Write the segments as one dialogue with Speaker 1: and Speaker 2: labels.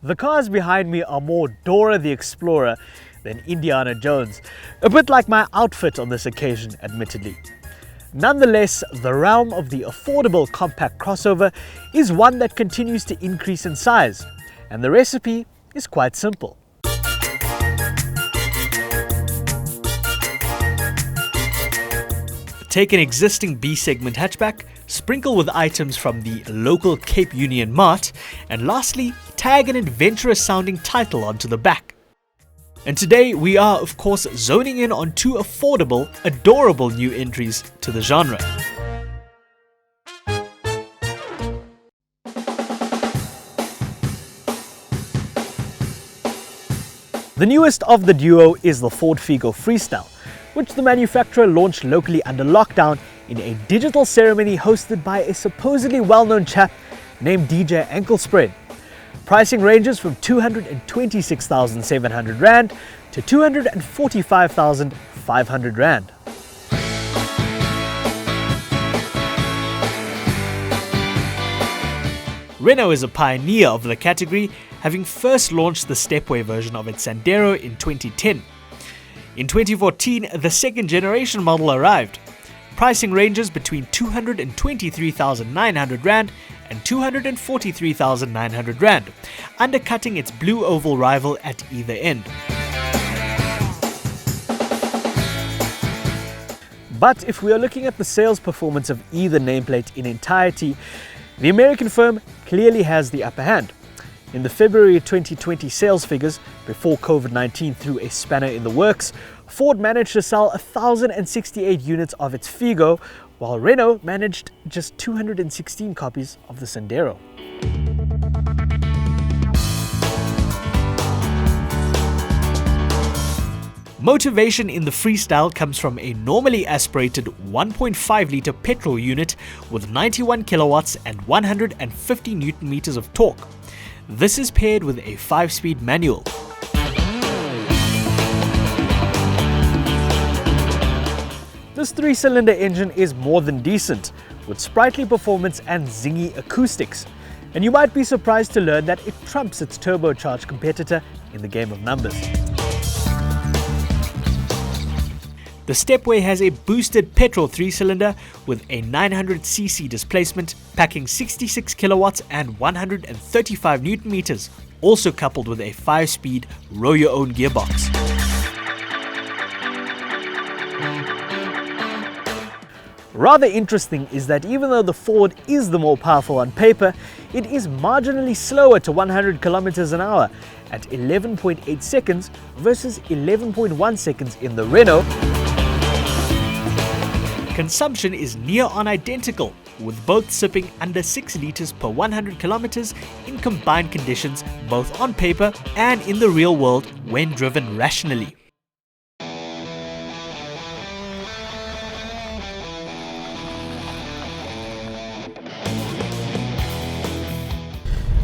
Speaker 1: The cars behind me are more Dora the Explorer than Indiana Jones, a bit like my outfit on this occasion, admittedly. Nonetheless, the realm of the affordable compact crossover is one that continues to increase in size, and the recipe is quite simple. Take an existing B-segment hatchback, sprinkle with items from the local Cape Union Mart, and lastly, tag an adventurous-sounding title onto the back. And today we are, of course, zoning in on two affordable, adorable new entries to the genre. The newest of the duo is the Ford Figo Freestyle, which the manufacturer launched locally under lockdown in a digital ceremony hosted by a supposedly well-known chap named DJ Anklespread. Pricing ranges from 226,700 Rand to 245,500 Rand. Renault is a pioneer of the category, having first launched the Stepway version of its Sandero in 2010. In 2014, the second generation model arrived. Pricing ranges between 223,900 Rand and 243,900 Rand, undercutting its blue oval rival at either end. But if we are looking at the sales performance of either nameplate in entirety, the American firm clearly has the upper hand. In the February 2020 sales figures, before COVID-19 threw a spanner in the works, Ford managed to sell 1,068 units of its Figo, while Renault managed just 216 copies of the Sandero. Motivation in the Freestyle comes from a normally aspirated 1.5-litre petrol unit with 91 kilowatts and 150 Newton meters of torque. This is paired with a 5-speed manual. This 3-cylinder engine is more than decent, with sprightly performance and zingy acoustics. And you might be surprised to learn that it trumps its turbocharged competitor in the game of numbers. The Stepway has a boosted petrol 3-cylinder with a 900cc displacement, packing 66 kilowatts and 135 Newton meters, also coupled with a 5-speed row-your-own gearbox. Rather interesting is that even though the Ford is the more powerful on paper, it is marginally slower to 100 kilometers an hour at 11.8 seconds versus 11.1 seconds in the Renault. Consumption is near on identical, with both sipping under 6 litres per 100 kilometers in combined conditions, both on paper and in the real world when driven rationally.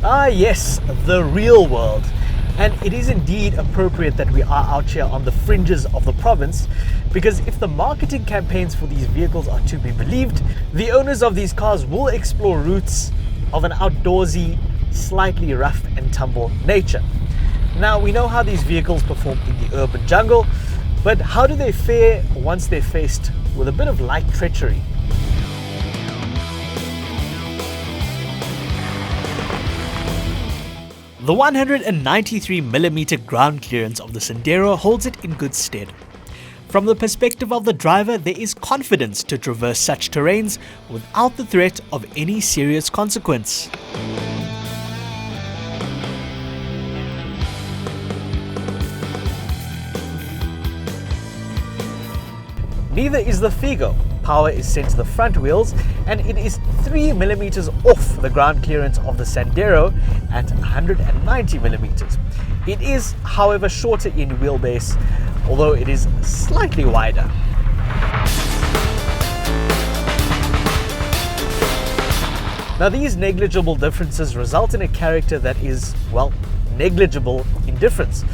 Speaker 1: Ah yes, the real world. And it is indeed appropriate that we are out here on the fringes of the province, because if the marketing campaigns for these vehicles are to be believed, the owners of these cars will explore routes of an outdoorsy, slightly rough and tumble nature. Now, we know how these vehicles perform in the urban jungle, but how do they fare once they're faced with a bit of light treachery? The 193mm ground clearance of the Sandero holds it in good stead. From the perspective of the driver, there is confidence to traverse such terrains without the threat of any serious consequence. Neither is the Figo. Power is sent to the front wheels, and it is 3mm off the ground clearance of the Sandero at 190mm. It is, however, shorter in wheelbase, although it is slightly wider. Now, these negligible differences result in a character that is, well, negligible in difference.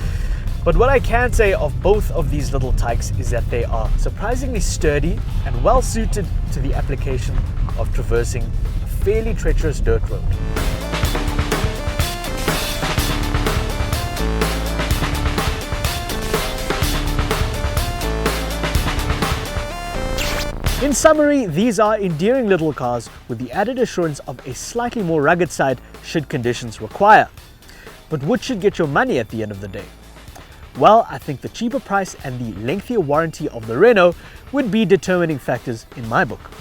Speaker 1: But what I can say of both of these little tykes is that they are surprisingly sturdy and well suited to the application of traversing a fairly treacherous dirt road. In summary, these are endearing little cars with the added assurance of a slightly more rugged side should conditions require. But which should get your money at the end of the day? Well, I think the cheaper price and the lengthier warranty of the Renault would be determining factors in my book.